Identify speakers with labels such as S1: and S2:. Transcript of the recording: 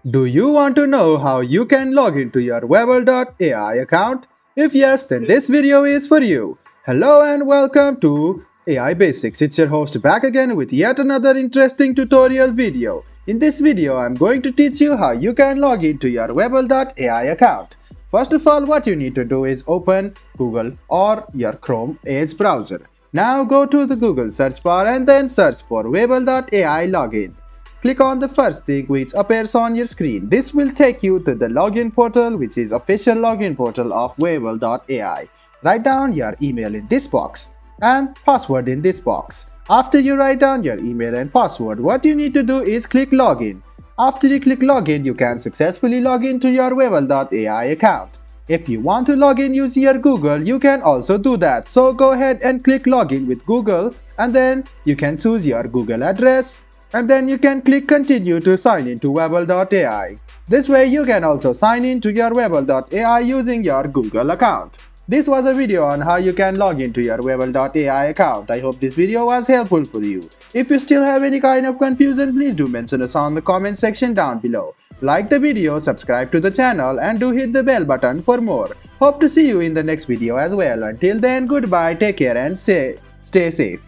S1: Do you want to know how you can log into your wavel.ai account? If yes, then this video is for you. Hello and welcome to AI Basics. It's your host back again with yet another interesting tutorial video. In this video, I'm going to teach you how you can log into your wavel.ai account. First of all, what you need to do is open Google or your Chrome Edge browser. Now go to the Google search bar and then search for wavel.ai login. Click on the first thing which appears on your screen. This will take you to the login portal, which is official login portal of wavel.ai. Write down your email in this box and password in this box. After you write down your email and password, what you need to do is click login. After you click login, you can successfully log into your wavel.ai account. If you want to log in using your Google, you can also do that. So go ahead and click login with Google, and then you can choose your Google address, and then you can click continue to sign into wavel.ai. This way you can also sign in to your wavel.ai using your Google account. This was a video on how you can log into your wavel.ai account. I hope this video was helpful for you. If you still have any kind of confusion, please do mention us on the comment section down below. Like the video, subscribe to the channel, and do hit the bell button for more. Hope to see you in the next video as well. Until then, goodbye, take care and stay safe.